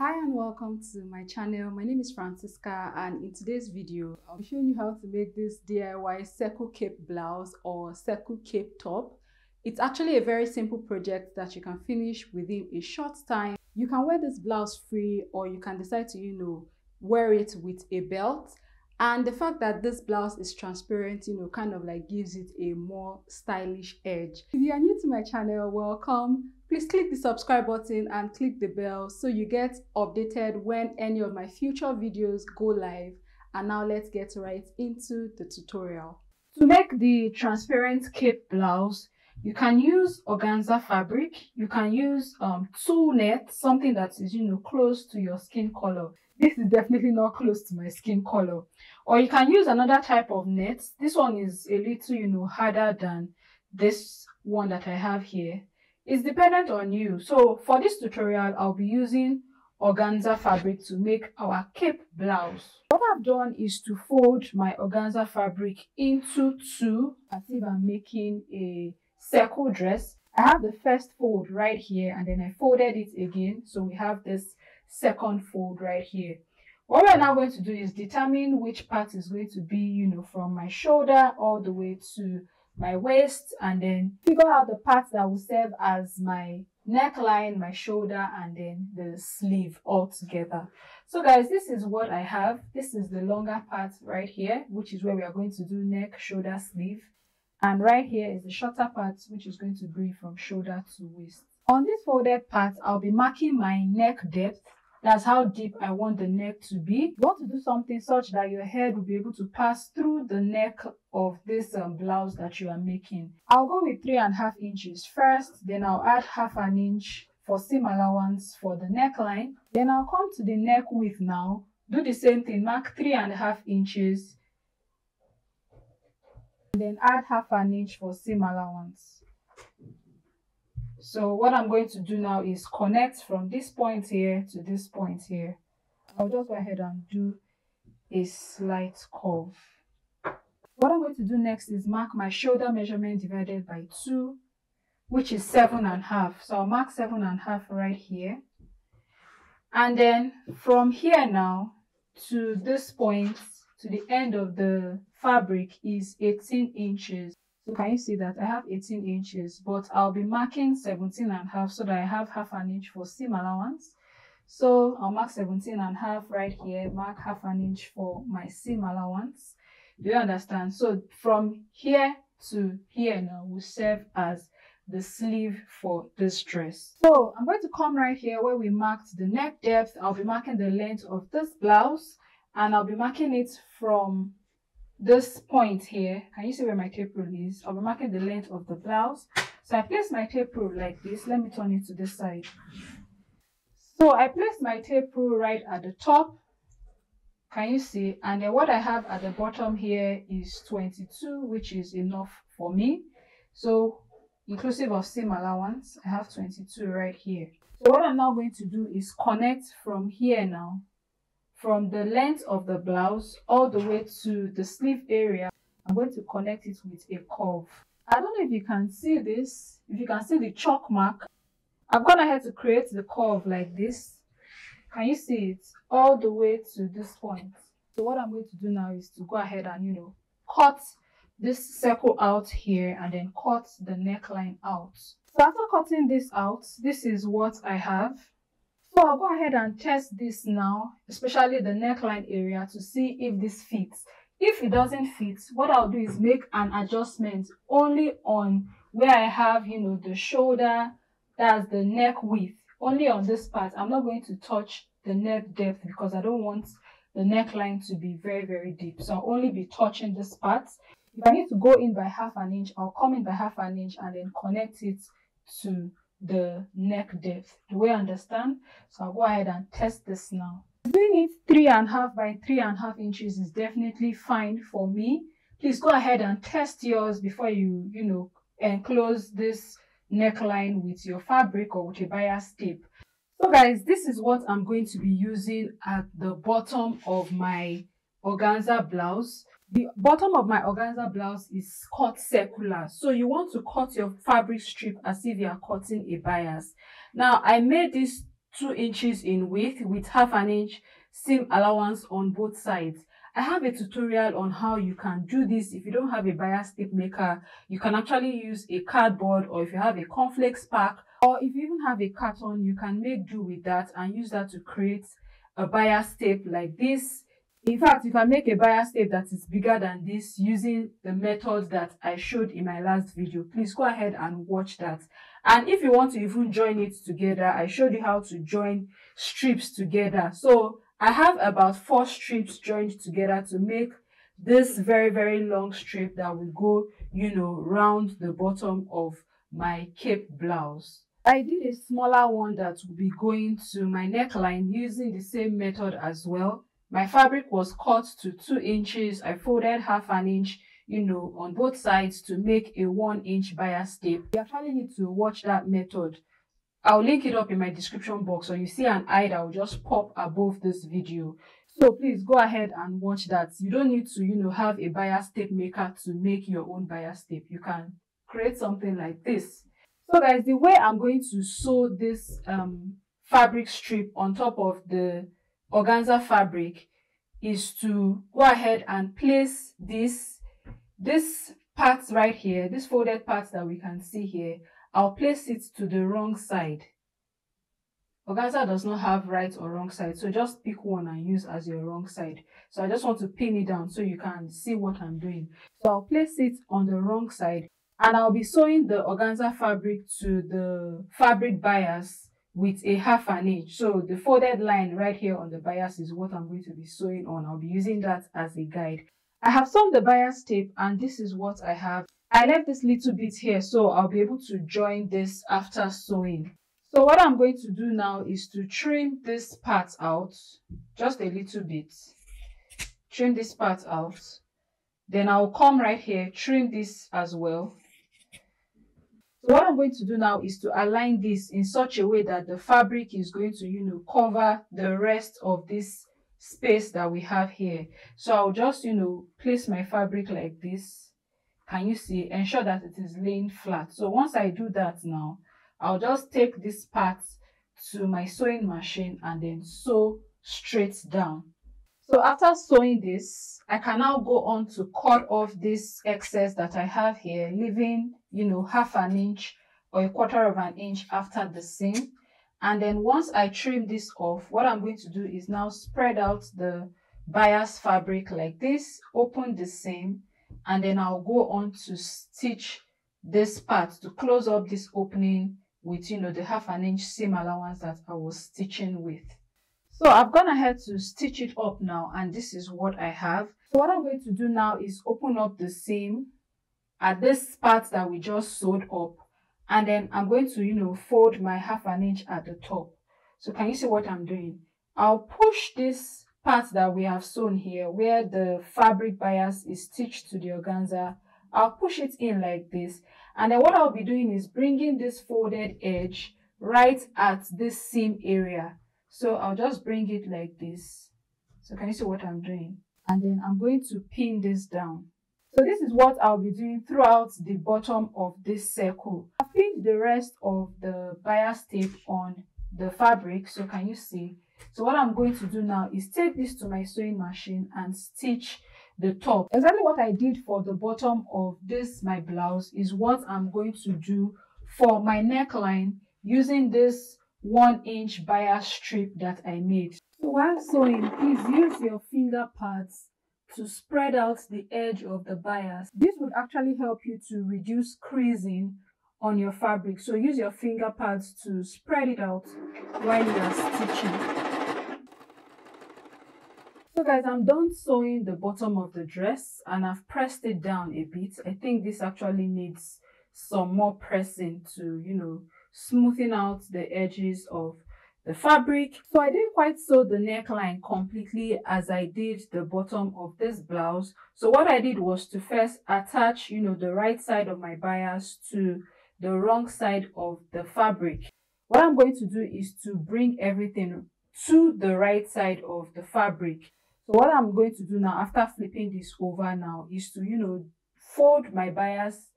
Hi and welcome to my channel. My name is Francisca, and in today's video I'll be showing you how to make this DIY circle cape blouse or circle cape top. It's actually a very simple project that you can finish within a short time. You can wear this blouse free, or you can decide to wear it with a belt. And the fact that this blouse is transparent, kind of like gives it a more stylish edge. If you are new to my channel, welcome. Please click the subscribe button and click the bell so you get updated when any of my future videos go live. And now let's get right into the tutorial. To make the transparent cape blouse, you can use organza fabric. You can use tulle net, something that is close to your skin color. This is definitely not close to my skin color. Or you can use another type of net. This one is a little harder than this one that I have here. It's dependent on you. So for this tutorial, I'll be using organza fabric to make our cape blouse. What I've done is to fold my organza fabric into two, as if I'm making a circle dress. I have the first fold right here, and then I folded it again. So we have this second fold right here. What we're now going to do is determine which part is going to be, from my shoulder all the way to my waist, and then figure out the parts that will serve as my neckline, my shoulder, and then the sleeve all together. So guys, this is what I have. This is the longer part right here, which is where we are going to do neck, shoulder, sleeve. And right here is the shorter part, which is going to be from shoulder to waist. On this folded part, I'll be marking my neck depth. That's how deep I want the neck to be. You want to do something such that your head will be able to pass through the neck of this blouse that you are making. I'll go with 3.5 inches first, then I'll add 1/2 inch for seam allowance for the neckline. Then I'll come to the neck width now. Do the same thing, mark 3.5 inches, and then add 1/2 inch for seam allowance. So what I'm going to do now is connect from this point here to this point here. I'll just go ahead and do a slight curve. What I'm going to do next is mark my shoulder measurement divided by 2, which is 7.5. So I'll mark 7.5 right here. And then from here now to this point, to the end of the fabric, is 18 inches. So can you see that I have 18 inches, but I'll be marking 17.5 so that I have 1/2 inch for seam allowance. So I'll mark 17.5 right here, mark 1/2 inch for my seam allowance. Do you understand? So from here to here now will serve as the sleeve for this dress. So I'm going to come right here where we marked the neck depth. I'll be marking the length of this blouse, and I'll be marking it from this point here. Can you see where my tape rule is? I'll be marking the length of the blouse. So I place my tape rule like this. Let me turn it to this side. So I placed my tape rule right at the top. Can you see? And then what I have at the bottom here is 22, which is enough for me. So inclusive of seam allowance, I have 22 right here. So what I'm now going to do is connect from here now, from the length of the blouse all the way to the sleeve area. I'm going to connect it with a curve. I don't know if you can see this, if you can see the chalk mark. I've gone ahead to create the curve like this. Can you see it? All the way to this point. So what I'm going to do now is to go ahead and, cut this circle out here, and then cut the neckline out. So after cutting this out, this is what I have. So I'll go ahead and test this now, especially the neckline area, to see if this fits. If it doesn't fit, what I'll do is make an adjustment only on where I have, the shoulder, that's the neck width, only on this part. I'm not going to touch the neck depth because I don't want the neckline to be very, very deep. So I'll only be touching this part. If I need to go in by 1/2 inch, I'll come in by 1/2 inch and then connect it to the neck depth. Do we understand? So I'll go ahead and test this now. Doing it 3.5 by 3.5 inches is definitely fine for me. Please go ahead and test yours before you enclose this neckline with your fabric or with a bias tape. So guys, this is what I'm going to be using at the bottom of my organza blouse. The bottom of my organza blouse is cut circular, so you want to cut your fabric strip as if you are cutting a bias. Now I made this 2 inches in width with half an inch seam allowance on both sides. I have a tutorial on how you can do this. If you don't have a bias tape maker, you can actually use a cardboard, or if you have a cornflakes pack, or if you even have a carton, you can make do with that and use that to create a bias tape like this. In fact, you can make a bias tape that is bigger than this using the method that I showed in my last video. Please go ahead and watch that. And if you want to even join it together, I showed you how to join strips together. So I have about 4 strips joined together to make this very, very long strip that will go, round the bottom of my cape blouse. I did a smaller one that will be going to my neckline using the same method as well. My fabric was cut to 2 inches. I folded half an inch, on both sides to make a 1 inch bias tape. You actually need to watch that method. I'll link it up in my description box, or you see an eye that will just pop above this video. So please go ahead and watch that. You don't need to, have a bias tape maker to make your own bias tape. You can create something like this. So guys, the way I'm going to sew this fabric strip on top of the organza fabric is to go ahead and place this parts right here, this folded parts that we can see here. I'll place it to the wrong side. Organza does not have right or wrong side, so just pick one and use as your wrong side. So I just want to pin it down so you can see what I'm doing. So I'll place it on the wrong side, and I'll be sewing the organza fabric to the fabric bias with a half an inch. So the folded line right here on the bias is what I'm going to be sewing on. I'll be using that as a guide. I have sewn the bias tape, and this is what I have. I left this little bit here, so I'll be able to join this after sewing. So what I'm going to do now is to trim this part out, just a little bit. Trim this part out. Then I'll come right here, trim this as well. So what I'm going to do now is to align this in such a way that the fabric is going to, cover the rest of this space that we have here. So I'll just, place my fabric like this. Can you see? Ensure that it is laying flat. So once I do that now, I'll just take this part to my sewing machine and then sew straight down. So after sewing this, I can now go on to cut off this excess that I have here, leaving, half an inch or a quarter of an inch after the seam. And then once I trim this off, what I'm going to do is now spread out the bias fabric like this, open the seam, and then I'll go on to stitch this part to close up this opening with, the half an inch seam allowance that I was stitching with. So I've gone ahead to stitch it up now, and this is what I have. So what I'm going to do now is open up the seam at this part that we just sewed up, and then I'm going to, fold my half an inch at the top. So can you see what I'm doing? I'll push this part that we have sewn here, where the fabric bias is stitched to the organza. I'll push it in like this, and then what I'll be doing is bringing this folded edge right at this seam area. So I'll just bring it like this. So can you see what I'm doing? And then I'm going to pin this down. So this is what I'll be doing throughout the bottom of this circle. I've pinned the rest of the bias tape on the fabric. So can you see? So what I'm going to do now is take this to my sewing machine and stitch the top. Exactly what I did for the bottom of this, my blouse, is what I'm going to do for my neckline using this 1 inch bias strip that I made. So while sewing, please use your finger pads to spread out the edge of the bias. This would actually help you to reduce creasing on your fabric. So use your finger pads to spread it out while you are stitching. So guys, I'm done sewing the bottom of the dress, and I've pressed it down a bit. I think this actually needs some more pressing to, smoothing out the edges of the fabric. So I didn't quite sew the neckline completely as I did the bottom of this blouse. So what I did was to first attach, the right side of my bias to the wrong side of the fabric. What I'm going to do is to bring everything to the right side of the fabric. So what I'm going to do now, after flipping this over now, is to, fold my bias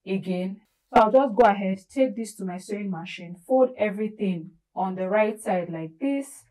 again. So I'll just go ahead, take this to my sewing machine, fold everything on the right side like this,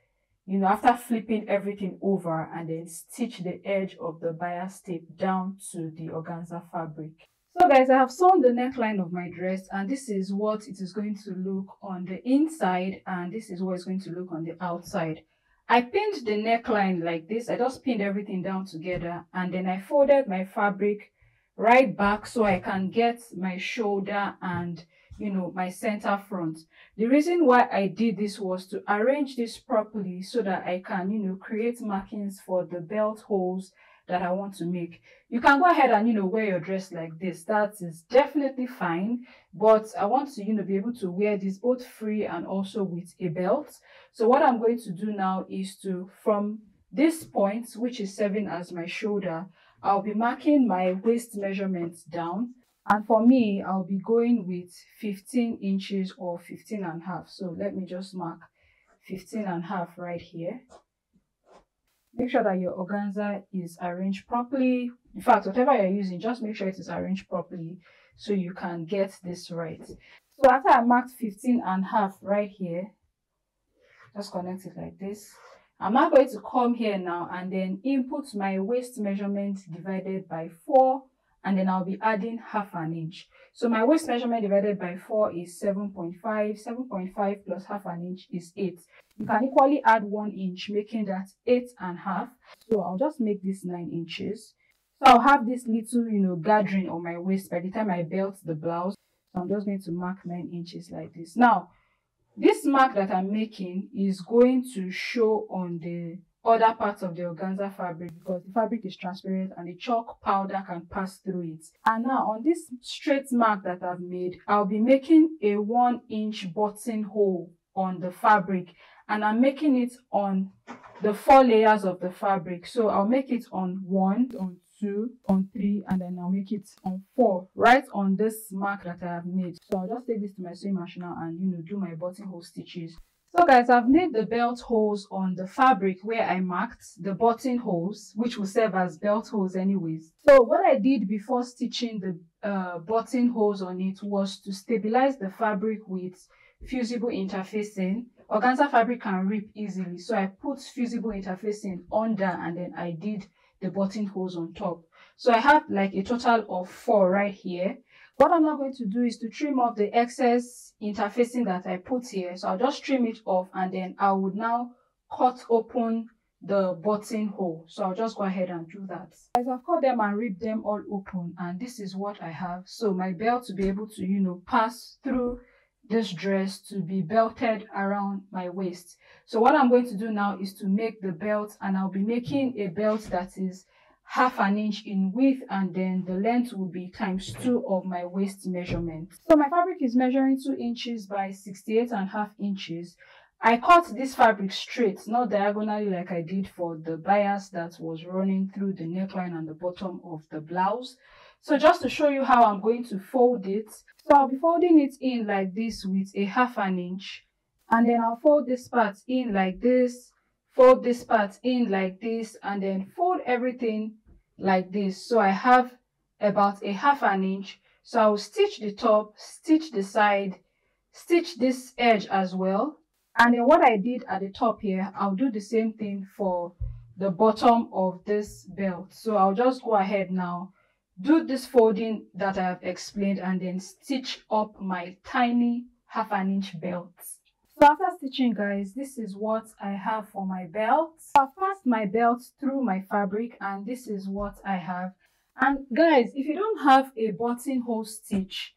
you know, after flipping everything over, and then stitch the edge of the bias tape down to the organza fabric. So guys, I have sewn the neckline of my dress, and this is what it is going to look on the inside, and this is what it's going to look on the outside. I pinned the neckline like this. I just pinned everything down together, and then I folded my fabric right back so I can get my shoulder and, you know, my center front. The reason why I did this was to arrange this properly so that I can, you know, create markings for the belt holes that I want to make. You can go ahead and, you know, wear your dress like this. That is definitely fine, but I want to, you know, be able to wear this both free and also with a belt. So what I'm going to do now is to, from this point, which is serving as my shoulder, I'll be marking my waist measurements down. And for me, I'll be going with 15 inches or 15.5. So let me just mark 15.5 right here. Make sure that your organza is arranged properly. In fact, whatever you're using, just make sure it is arranged properly so you can get this right. So after I marked 15.5 right here, just connect it like this. I'm now going to come here now and then input my waist measurement divided by 4, and then I'll be adding half an inch. So my waist measurement divided by 4 is 7.5. 7.5 plus half an inch is 8. You can equally add 1 inch, making that 8.5. So I'll just make this 9 inches. So I'll have this little, you know, gathering on my waist by the time I belt the blouse. So I'm just going to mark 9 inches like this. Now, this mark that I'm making is going to show on the other parts of the organza fabric because the fabric is transparent and the chalk powder can pass through it. And now on this straight mark that I've made, I'll be making a 1-inch buttonhole on the fabric, and I'm making it on the 4 layers of the fabric. So I'll make it on 1, on 2, on 3, and then I'll make it on 4, right on this mark that I have made. So I'll just take this to my sewing machine now and, you know, do my buttonhole stitches. So guys, I've made the belt holes on the fabric where I marked the buttonholes, which will serve as belt holes anyways. So what I did before stitching the buttonholes on it was to stabilize the fabric with fusible interfacing. Organza fabric can rip easily, so I put fusible interfacing under and then I did the buttonholes on top. So I have like a total of 4 right here. What I'm now going to do is to trim off the excess interfacing that I put here. So I'll just trim it off and then I would now cut open the buttonhole. So I'll just go ahead and do that. As I've cut them and ripped them all open, and this is what I have. So my belt to be able to, you know, pass through this dress to be belted around my waist. So what I'm going to do now is to make the belt, and I'll be making a belt that is half an inch in width, and then the length will be ×2 of my waist measurement. So my fabric is measuring 2 inches by 68.5 inches. I cut this fabric straight, not diagonally like I did for the bias that was running through the neckline and the bottom of the blouse. So just to show you how I'm going to fold it, so I'll be folding it in like this with a half an inch, and then I'll fold this part in like this, fold this part in like this, and then fold everything like this. So I have about a half an inch. So I'll stitch the top, stitch the side, stitch this edge as well. And then what I did at the top here, I'll do the same thing for the bottom of this belt. So I'll just go ahead now, do this folding that I have explained, and then stitch up my tiny half an inch belt. So after stitching, guys, this is what I have for my belt. I've passed my belt through my fabric, and this is what I have. And guys, if you don't have a buttonhole stitch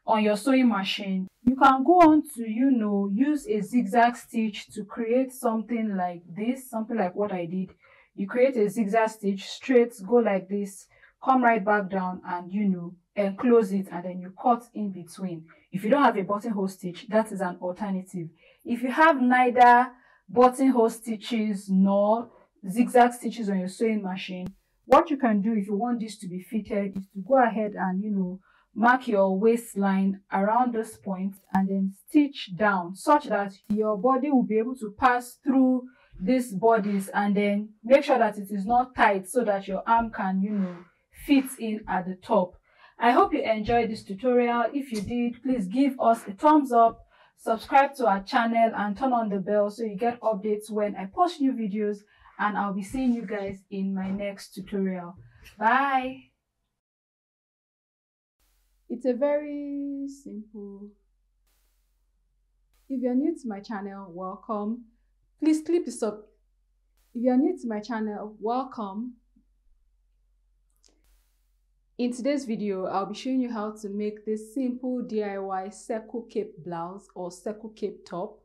on your sewing machine, you can go on to, you know, use a zigzag stitch to create something like this, something like what I did. You create a zigzag stitch straight, go like this, come right back down, and, you know, enclose it, and then you cut in between. If you don't have a buttonhole stitch, that is an alternative. If you have neither buttonhole stitches nor zigzag stitches on your sewing machine, what you can do if you want this to be fitted is to go ahead and, you know, mark your waistline around this point and then stitch down such that your body will be able to pass through these bodies, and then make sure that it is not tight so that your arm can, you know, fit in at the top. I hope you enjoyed this tutorial. If you did, please give us a thumbs up. subscribe to our channel and turn on the bell so you get updates when I post new videos, and I'll be seeing you guys in my next tutorial. Bye. It's a very simple. If you're new to my channel, welcome. Please click the sub. If you're new to my channel, welcome. In today's video, I'll be showing you how to make this simple DIY circle cape blouse or circle cape top.